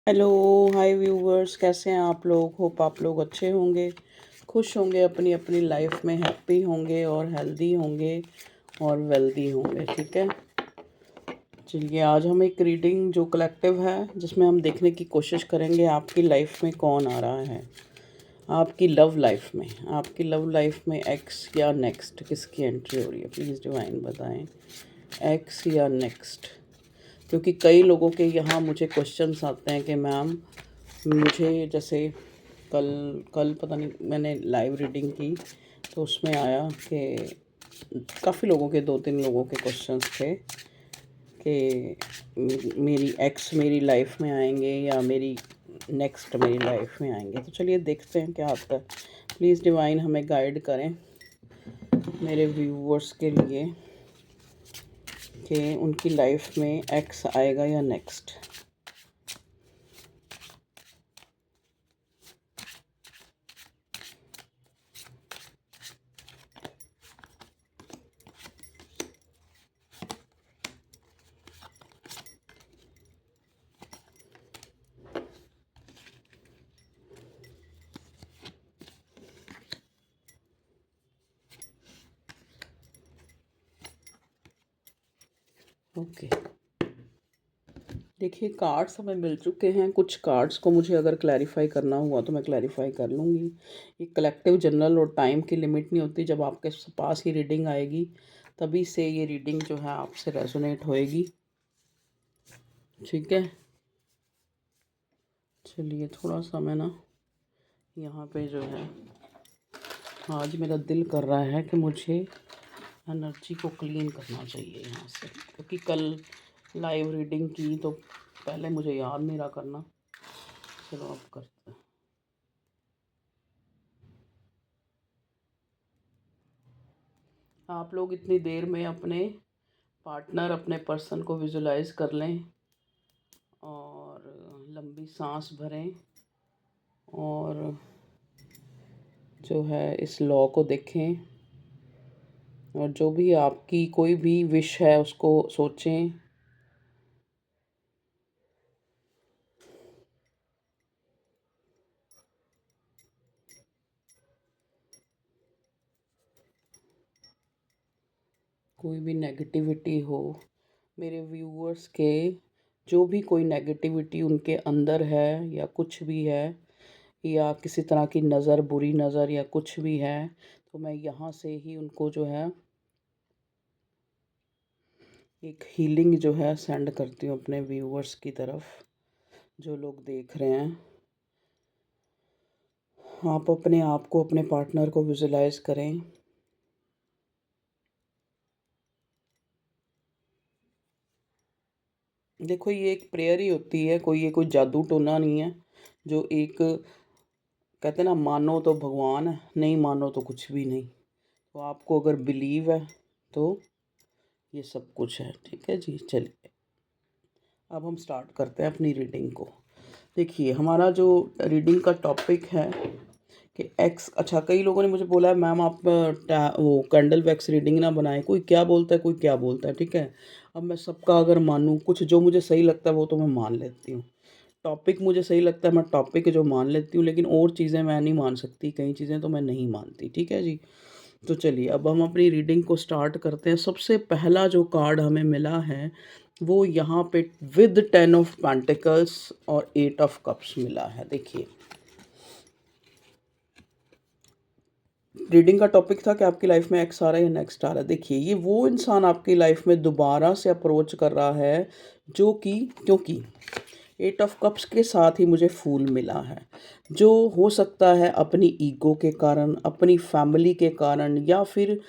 Hello. हाय viewers, कैसे हैं आप लोग? होप आप लोग अच्छे होंगे, खुश होंगे, अपनी अपनी लाइफ में हैप्पी होंगे और हेल्दी होंगे और वेल्दी होंगे। ठीक है, चलिए आज हम एक रीडिंग जो कलेक्टिव है जिसमें हम देखने की कोशिश करेंगे आपकी लाइफ में कौन आ रहा है। आपकी लव लाइफ में एक्स या नेक्स्ट किसकी एंट्री हो रही है? प्लीज़ डिवाइन बताएं, एक्स या नेक्स्ट। क्योंकि कई लोगों के यहाँ मुझे क्वेश्चंस आते हैं कि मैम, मुझे जैसे कल कल पता नहीं मैंने लाइव रीडिंग की तो उसमें आया कि काफ़ी लोगों के, 2-3 लोगों के क्वेश्चंस थे कि मेरी एक्स मेरी लाइफ में आएंगे या मेरी नेक्स्ट मेरी लाइफ में आएंगे। तो चलिए देखते हैं क्या आता है। प्लीज़ डिवाइन हमें गाइड करें मेरे व्यूवर्स के लिए कि उनकी लाइफ में एक्स आएगा या नेक्स्ट। ओके, देखिए कार्ड्स हमें मिल चुके हैं। कुछ कार्ड्स को मुझे अगर क्लैरिफाई करना हुआ तो मैं क्लैरिफाई कर लूँगी। ये कलेक्टिव जनरल और टाइम की लिमिट नहीं होती। जब आपके पास ही रीडिंग आएगी तभी से ये रीडिंग जो है आपसे रेजोनेट होएगी। ठीक है, चलिए थोड़ा सा मैं ना यहाँ पे जो है, आज मेरा दिल कर रहा है कि मुझे एनर्जी को क्लीन करना चाहिए यहाँ से, क्योंकि कल लाइव रीडिंग की तो पहले मुझे याद नहीं रहा करना। चलो अब करते हैं। आप लोग इतनी देर में अपने पार्टनर, अपने पर्सन को विजुलाइज कर लें और लंबी सांस भरें और जो है इस लॉ को देखें और जो भी आपकी कोई भी विश है उसको सोचें। कोई भी नेगेटिविटी हो मेरे व्यूअर्स के, जो भी कोई नेगेटिविटी उनके अंदर है या कुछ भी है, या किसी तरह की नज़र, बुरी नज़र या कुछ भी है, तो मैं यहाँ से ही उनको जो है एक हीलिंग जो है सेंड करती हूँ अपने व्यूअर्स की तरफ, जो लोग देख रहे हैं। आप अपने आप को, अपने पार्टनर को विजुलाइज करें। देखो ये एक प्रेयर ही होती है, कोई ये कोई जादू टोना नहीं है। जो एक कहते हैं ना, मानो तो भगवान है, नहीं मानो तो कुछ भी नहीं। तो आपको अगर बिलीव है तो ये सब कुछ है। ठीक है जी, चलिए अब हम स्टार्ट करते हैं अपनी रीडिंग को। देखिए हमारा जो रीडिंग का टॉपिक है कि एक्स। अच्छा, कई लोगों ने मुझे बोला है मैम आप वो कैंडल वैक्स रीडिंग ना बनाएं। कोई क्या बोलता है, कोई क्या बोलता है। ठीक है, अब मैं सबका अगर मानूं, कुछ जो मुझे सही लगता है वो तो मैं मान लेती हूँ। टॉपिक मुझे सही लगता है, मैं टॉपिक जो मान लेती हूँ, लेकिन और चीज़ें मैं नहीं मान सकती, कई चीज़ें तो मैं नहीं मानती। ठीक है जी, तो चलिए अब हम अपनी रीडिंग को स्टार्ट करते हैं। सबसे पहला जो कार्ड हमें मिला है वो यहाँ पे विद 10 ऑफ पेंटिकल्स और 8 ऑफ कप्स मिला है। देखिए रीडिंग का टॉपिक था कि आपकी लाइफ में एक्स आ रहा है या नेक्स्ट आ रहा है। देखिए ये वो इंसान आपकी लाइफ में दोबारा से अप्रोच कर रहा है जो कि, क्योंकि 8 ऑफ कप्स के साथ ही मुझे फूल मिला है, जो हो सकता है अपनी ईगो के कारण, अपनी फैमिली के कारण, या फिर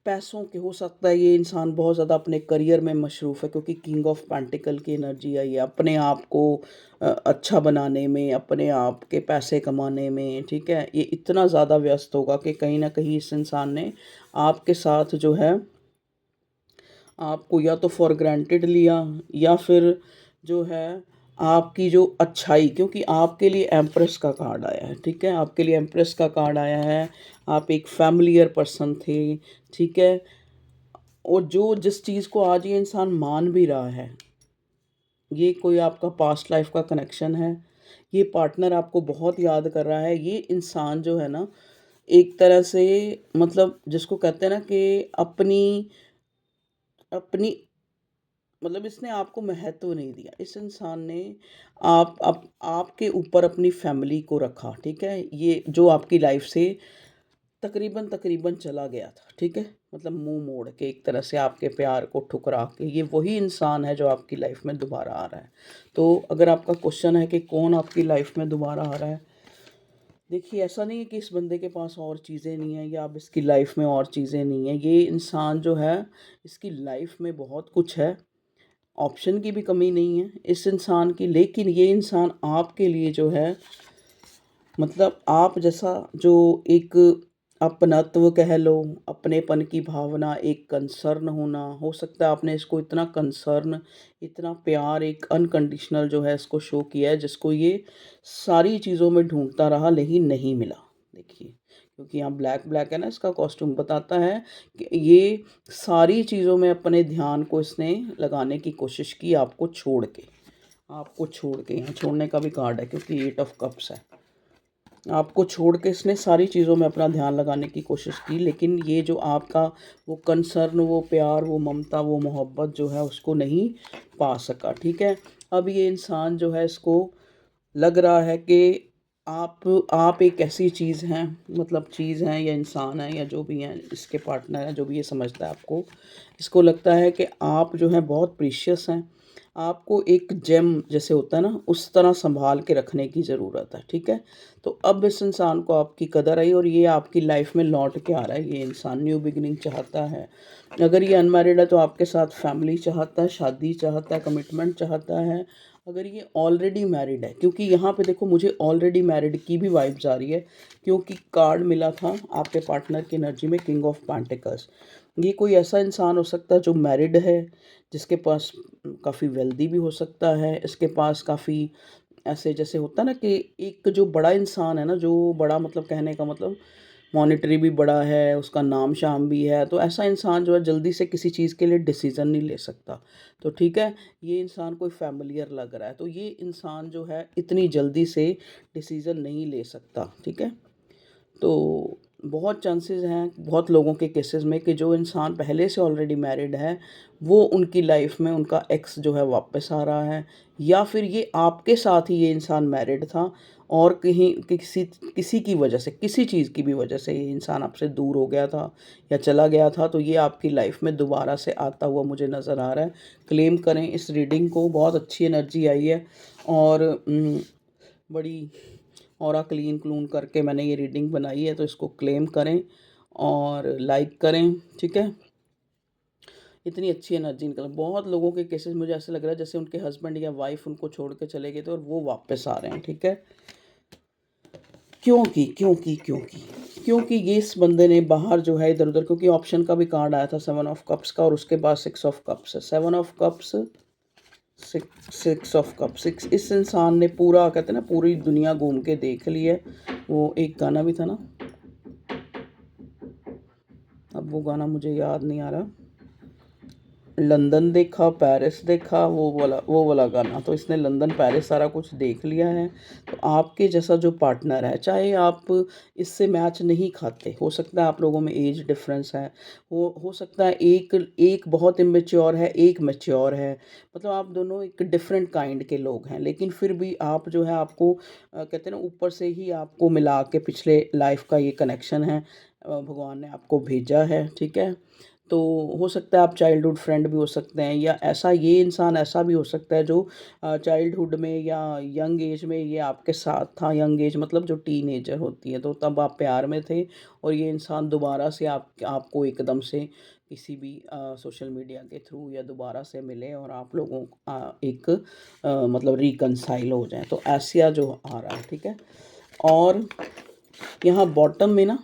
पैसों के। हो सकता है ये इंसान बहुत ज़्यादा अपने करियर में मशरूफ़ है, क्योंकि किंग ऑफ पेंटिकल की एनर्जी आई है, अपने आप को अच्छा बनाने में, अपने आप के पैसे कमाने में। ठीक है, ये इतना ज़्यादा व्यस्त होगा कि कहीं ना कहीं इस इंसान ने आपके साथ जो है आपको या तो फॉर ग्रांटेड लिया, या फिर जो है आपकी जो अच्छाई, क्योंकि आपके लिए एम्प्रेस का कार्ड आया है। ठीक है, आपके लिए एम्प्रेस का कार्ड आया है। आप एक फैमिलियर पर्सन थे। ठीक है, और जो जिस चीज़ को आज ये इंसान मान भी रहा है, ये कोई आपका पास्ट लाइफ का कनेक्शन है। ये पार्टनर आपको बहुत याद कर रहा है। ये इंसान जो है ना, एक तरह से मतलब जिसको कहते हैं ना कि अपनी अपनी मतलब इसने आपको महत्व नहीं दिया। इस इंसान ने आपके ऊपर अपनी फैमिली को रखा, ठीक है? ये जो आपकी लाइफ से तकरीबन चला गया था, ठीक है? मतलब मुँह मोड़ के एक तरह से आपके प्यार को ठुकरा के, ये वही इंसान है जो आपकी लाइफ में दोबारा आ रहा है। तो अगर आपका क्वेश्चन है कि कौन आपकी लाइफ में दोबारा आ रहा है, देखिए ऐसा नहीं है कि इस बंदे के पास और चीज़ें नहीं हैं या अब इसकी लाइफ में और चीज़ें नहीं हैं। ये इंसान जो है, इसकी लाइफ में बहुत कुछ है, ऑप्शन की भी कमी नहीं है इस इंसान की, लेकिन ये इंसान आपके लिए जो है, मतलब आप जैसा जो एक अपनत्व कह लो, अपनेपन की भावना, एक कंसर्न होना, हो सकता है आपने इसको इतना कंसर्न, इतना प्यार, एक अनकंडीशनल जो है इसको शो किया है, जिसको ये सारी चीज़ों में ढूँढता रहा लेकिन नहीं मिला। देखिए, क्योंकि यहाँ ब्लैक ब्लैक है ना, इसका कॉस्ट्यूम बताता है कि ये सारी चीज़ों में अपने ध्यान को इसने लगाने की कोशिश की आपको छोड़ के यहाँ छोड़ने का भी कार्ड है क्योंकि 8 ऑफ कप्स है। आपको छोड़ के इसने सारी चीज़ों में अपना ध्यान लगाने की कोशिश की, लेकिन ये जो आपका वो कंसर्न, वो प्यार, वो ममता, वो मोहब्बत जो है उसको नहीं पा सका, ठीक है? अब ये इंसान जो है, इसको लग रहा है कि आप एक ऐसी चीज़ हैं, मतलब चीज़ हैं या इंसान हैं या जो भी हैं, इसके पार्टनर हैं, जो भी ये समझता है आपको, इसको लगता है कि आप जो हैं बहुत प्रीशियस हैं। आपको एक जेम जैसे होता है ना, उस तरह सँभाल के रखने की ज़रूरत है, ठीक है? तो अब इस इंसान को आपकी कदर आई और ये आपकी लाइफ़ में लौट के आ रहा है। ये इंसान न्यू बिगिनिंग चाहता है। अगर ये अनमैरिड है तो आपके साथ फैमिली चाहता है, शादी चाहता है, कमिटमेंट चाहता है। अगर ये ऑलरेडी मैरिड है, क्योंकि यहाँ पे देखो मुझे ऑलरेडी मैरिड की भी वाइब्स आ रही है, क्योंकि कार्ड मिला था आपके पार्टनर की एनर्जी में किंग ऑफ पेंटिकल्स। ये कोई ऐसा इंसान हो सकता है जो मैरिड है, जिसके पास काफ़ी वेल्दी भी हो सकता है, इसके पास काफ़ी ऐसे जैसे होता है ना कि एक जो बड़ा इंसान है ना, जो बड़ा मतलब कहने का मतलब मॉनेटरी भी बड़ा है, उसका नाम-शाम भी है, तो ऐसा इंसान जो है जल्दी से किसी चीज़ के लिए डिसीज़न नहीं ले सकता। तो ठीक है, ये इंसान कोई फ़ैमिलियर लग रहा है, तो ये इंसान जो है इतनी जल्दी से डिसीज़न नहीं ले सकता, ठीक है? तो बहुत चांसेस हैं, बहुत लोगों के केसेस में कि जो इंसान पहले से ऑलरेडी मैरिड है, वो उनकी लाइफ में उनका एक्स जो है वापस आ रहा है, या फिर ये आपके साथ ही ये इंसान मैरिड था और कहीं किसी किसी की वजह से, किसी चीज़ की भी वजह से ये इंसान आपसे दूर हो गया था या चला गया था, तो ये आपकी लाइफ में दोबारा से आता हुआ मुझे नज़र आ रहा है। क्लेम करें इस रीडिंग को, बहुत अच्छी एनर्जी आई है और बड़ी ऑरा क्लीन क्लून करके मैंने ये रीडिंग बनाई है, तो इसको क्लेम करें और लाइक करें, ठीक है? इतनी अच्छी एनर्जी निकल, बहुत लोगों के केसेस मुझे ऐसा लग रहा है जैसे उनके हस्बैंड या वाइफ उनको छोड़ के चले गए थे और वो वापस आ रहे हैं, ठीक है? क्योंकि क्योंकि ये इस बंदे ने बाहर जो है इधर-उधर, क्योंकि ऑप्शन का भी कार्ड आया था 7 ऑफ कप्स का और उसके बाद 6 ऑफ कप्स है। 7 ऑफ कप्स, 6 ऑफ कप्स, 6, इस इंसान ने पूरा कहते हैं ना पूरी दुनिया घूम के देख ली है। वो एक गाना भी था ना, अब वो गाना मुझे याद नहीं आ रहा। लंदन देखा, पेरिस देखा, वो वाला गाना। तो इसने लंदन, पेरिस सारा कुछ देख लिया है। तो आपके जैसा जो पार्टनर है, चाहे आप इससे मैच नहीं खाते, हो सकता है आप लोगों में एज डिफरेंस है, हो सकता है एक एक बहुत इमेच्योर है, एक मैच्योर है, मतलब आप दोनों एक डिफरेंट काइंड के लोग हैं, लेकिन फिर भी आप जो है आपको कहते हैं ना ऊपर से ही आपको मिला के पिछले लाइफ का ये कनेक्शन है, भगवान ने आपको भेजा है, ठीक है? तो हो सकता है आप चाइल्डहुड फ्रेंड भी हो सकते हैं, या ऐसा ये इंसान ऐसा भी हो सकता है जो चाइल्डहुड में या यंग एज में ये आपके साथ था। यंग एज मतलब जो टीनेजर होती है, तो तब आप प्यार में थे और ये इंसान दोबारा से आपको एकदम से किसी भी सोशल मीडिया के थ्रू या दोबारा से मिले और आप लोगों एक मतलब रिकंसाइल हो जाएं, तो ऐसा जो आ रहा है, ठीक है? और यहाँ बॉटम में ना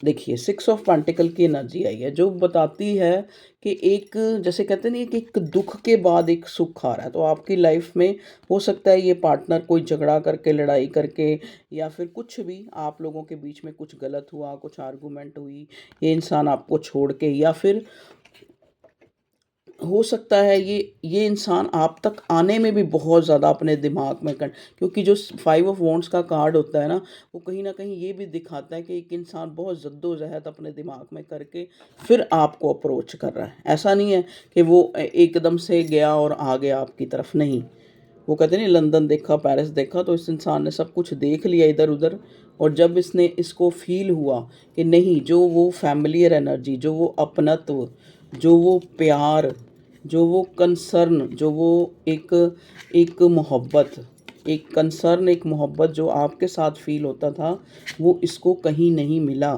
देखिए 6 ऑफ पेंटिकल की एनर्जी आई है, जो बताती है कि एक जैसे कहते हैं ना कि एक दुख के बाद एक सुख आ रहा है। तो आपकी लाइफ में हो सकता है ये पार्टनर कोई झगड़ा करके, लड़ाई करके, या फिर कुछ भी आप लोगों के बीच में कुछ गलत हुआ, कुछ आर्गुमेंट हुई, ये इंसान आपको छोड़ के, या फिर हो सकता है ये इंसान आप तक आने में भी बहुत ज़्यादा अपने दिमाग में कर, क्योंकि जो 5 ऑफ वॉन्ड्स का कार्ड होता है ना, वो कहीं ना कहीं ये भी दिखाता है कि एक इंसान बहुत जद्दोजहद अपने दिमाग में करके फिर आपको अप्रोच कर रहा है। ऐसा नहीं है कि वो एकदम से गया और आ गया आपकी तरफ, नहीं। वो कहते नहीं, लंदन देखा पेरिस देखा, तो इस इंसान ने सब कुछ देख लिया इधर उधर। और जब इसने इसको फील हुआ कि नहीं, जो वो फैमिलियर एनर्जी, जो वो अपनत्व, जो वो प्यार, जो वो कंसर्न, जो वो एक एक मोहब्बत, एक कंसर्न, एक मोहब्बत जो आपके साथ फील होता था, वो इसको कहीं नहीं मिला।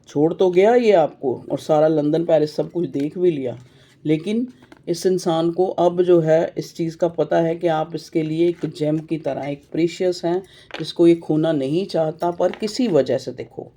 छोड़ तो गया ये आपको, और सारा लंदन पेरिस सब कुछ देख भी लिया, लेकिन इस इंसान को अब जो है इस चीज़ का पता है कि आप इसके लिए एक जेम की तरह, एक प्रीशियस हैं, जिसको ये खोना नहीं चाहता। पर किसी वजह से देखो,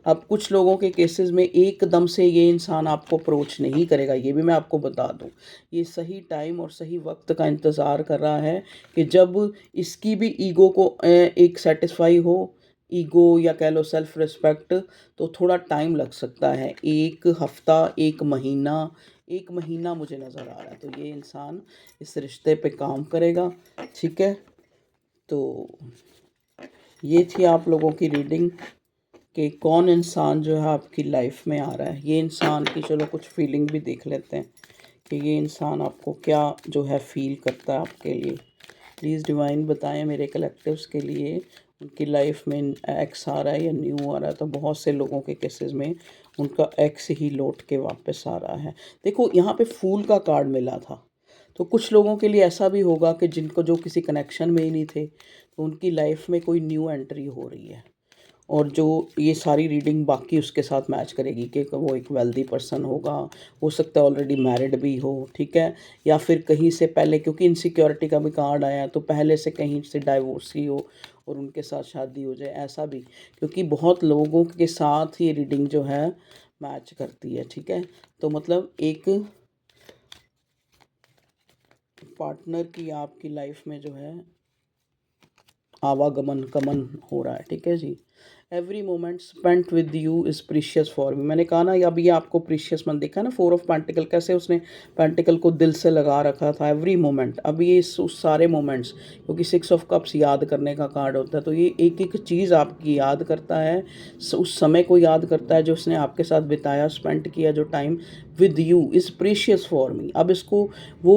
अब कुछ लोगों के केसेस में एकदम से ये इंसान आपको अप्रोच नहीं करेगा, ये भी मैं आपको बता दूं। ये सही टाइम और सही वक्त का इंतज़ार कर रहा है कि जब इसकी भी ईगो को एक सेटिस्फाई हो, ईगो या कह लो सेल्फ रिस्पेक्ट। तो थोड़ा टाइम लग सकता है, 1 हफ्ता, 1 महीना, 1 महीना मुझे नज़र आ रहा है। तो ये इंसान इस रिश्ते पे काम करेगा, ठीक है। तो ये थी आप लोगों की रीडिंग कि कौन इंसान जो है आपकी लाइफ में आ रहा है। ये इंसान की चलो कुछ फीलिंग भी देख लेते हैं कि ये इंसान आपको क्या जो है फ़ील करता है आपके लिए। प्लीज़ डिवाइन बताएं मेरे कलेक्टिव्स के लिए, उनकी लाइफ में एक्स आ रहा है या न्यू आ रहा है। तो बहुत से लोगों के केसेस में उनका एक्स ही लौट के वापस आ रहा है। देखो यहाँ पे फूल का कार्ड मिला था, तो कुछ लोगों के लिए ऐसा भी होगा कि जिनको, जो किसी कनेक्शन में ही नहीं थे, तो उनकी लाइफ में कोई न्यू एंट्री हो रही है। और जो ये सारी रीडिंग बाकी उसके साथ मैच करेगी कि वो एक वेल्दी पर्सन होगा, हो सकता है ऑलरेडी मैरिड भी हो, ठीक है, या फिर कहीं से पहले, क्योंकि इनसिक्योरिटी का भी कार्ड आया, तो पहले से कहीं से डाइवोर्स ही हो और उनके साथ शादी हो जाए, ऐसा भी। क्योंकि बहुत लोगों के साथ ये रीडिंग जो है मैच करती है, ठीक है। तो मतलब एक पार्टनर की आपकी लाइफ में जो है आवागमन गमन हो रहा है, ठीक है जी। Every moment spent with you is precious for me. मैंने कहा ना, अब ये आपको प्रीशियस मन दिखा ना, 4 ऑफ पेंटिकल, कैसे उसने पेंटिकल को दिल से लगा रखा था। एवरी मोमेंट, अब ये उस सारे मोमेंट्स, क्योंकि 6 ऑफ कप्स याद करने का कार्ड होता है, तो ये एक एक चीज़ आपकी याद करता है, उस समय को याद करता है जो उसने आपके साथ बिताया, स्पेंड किया जो time with you is precious for मी। अब इसको वो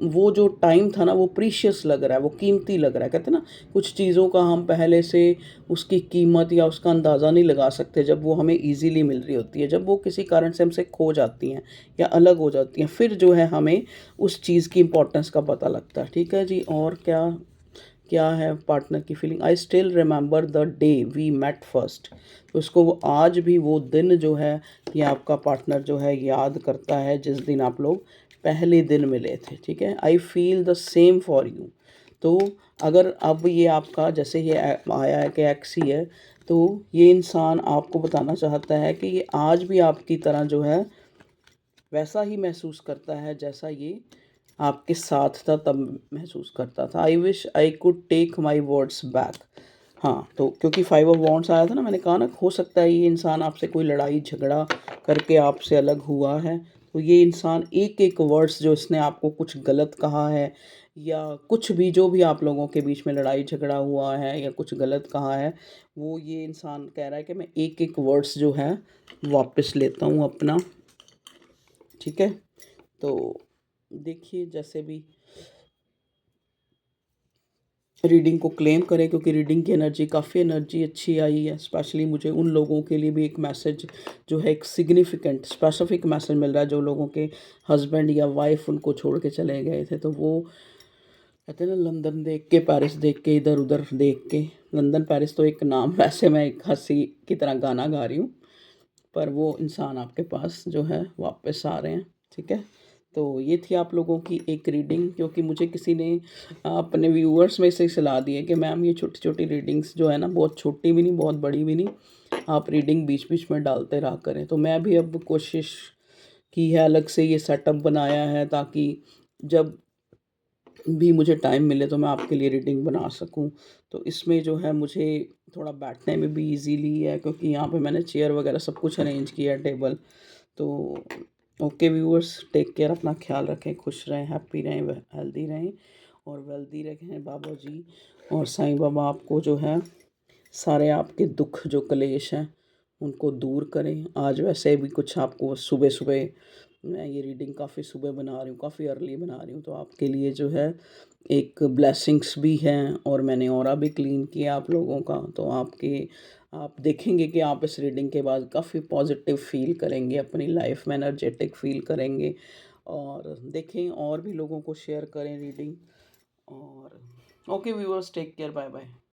वो जो टाइम था ना, वो प्रीशियस लग रहा है, वो कीमती लग रहा है। कहते हैं ना, कुछ चीज़ों का हम पहले से उसकी कीमत या उसका अंदाज़ा नहीं लगा सकते जब वो हमें ईज़िली मिल रही होती है। जब वो किसी कारण से हमसे खो जाती हैं या अलग हो जाती हैं, फिर जो है हमें उस चीज़ की इम्पोर्टेंस का पता लगता है, ठीक है जी। और क्या क्या है पार्टनर की feeling. I still remember the day we met first. तो इसको वो आज भी वो दिन जो है, ये आपका पार्टनर जो है याद करता है, जिस दिन आप लोग पहले दिन मिले थे, ठीक है। I feel the same for you. तो अगर अब ये आपका, जैसे ये आया है कि एक्स ही है, तो ये इंसान आपको बताना चाहता है कि ये आज भी आपकी तरह जो है वैसा ही महसूस करता है जैसा ये आपके साथ था तब महसूस करता था। I wish I could take my words back. हाँ, तो क्योंकि 5 ऑफ वॉन्ड्स आया था ना, मैंने कहा ना, हो सकता है ये इंसान आपसे कोई लड़ाई झगड़ा करके आपसे अलग हुआ है। तो ये इंसान एक एक वर्ड्स जो इसने आपको कुछ गलत कहा है, या कुछ भी जो भी आप लोगों के बीच में लड़ाई झगड़ा हुआ है या कुछ गलत कहा है, वो ये इंसान कह रहा है कि मैं एक एक वर्ड्स जो है वापस लेता हूँ अपना, ठीक है। तो देखिए, जैसे भी रीडिंग को क्लेम करें, क्योंकि रीडिंग की एनर्जी, काफ़ी एनर्जी अच्छी आई है। स्पेशली मुझे उन लोगों के लिए भी एक मैसेज जो है, एक सिग्निफिकेंट स्पेसिफिक मैसेज मिल रहा है, जो लोगों के हस्बैंड या वाइफ उनको छोड़ के चले गए थे। तो वो कहते हैं ना, लंदन देख के, पेरिस देख के, इधर उधर देख के, लंदन पेरिस तो एक नाम, वैसे मैं एक हंसी की तरह गाना गा रही हूँ, पर वो इंसान आपके पास जो है वापस आ रहे हैं, ठीक है। तो ये थी आप लोगों की एक रीडिंग, क्योंकि मुझे किसी ने अपने व्यूअर्स में से सलाह दी है कि मैम, ये छोटी छोटी रीडिंग्स जो है ना, बहुत छोटी भी नहीं, बहुत बड़ी भी नहीं, आप रीडिंग बीच बीच में डालते रहा करें। तो मैं भी अब कोशिश की है, अलग से ये सेटअप बनाया है, ताकि जब भी मुझे टाइम मिले तो मैं आपके लिए रीडिंग बना सकूं। तो इसमें जो है मुझे थोड़ा बैठने में भी इजीली है, क्योंकि यहाँ पे मैंने चेयर वगैरह सब कुछ अरेंज किया है, टेबल। तो ओके व्यूअर्स, टेक केयर, अपना ख्याल रखें, खुश रहें, हैप्पी रहें, हेल्दी रहें और वेल्दी रहें। बाबा जी और साईं बाबा आपको जो है सारे आपके दुख जो कलेश हैं उनको दूर करें। आज वैसे भी कुछ आपको सुबह सुबह, मैं ये रीडिंग काफ़ी सुबह बना रही हूँ, काफ़ी अर्ली बना रही हूँ, तो आपके लिए जो है एक ब्लेसिंग्स भी हैं और मैंने ऑरा भी क्लीन किया आप लोगों का। तो आप देखेंगे कि आप इस रीडिंग के बाद काफ़ी पॉजिटिव फील करेंगे, अपनी लाइफ में एनर्जेटिक फील करेंगे। और देखें और भी लोगों को शेयर करें रीडिंग। और okay viewers, take care, bye bye.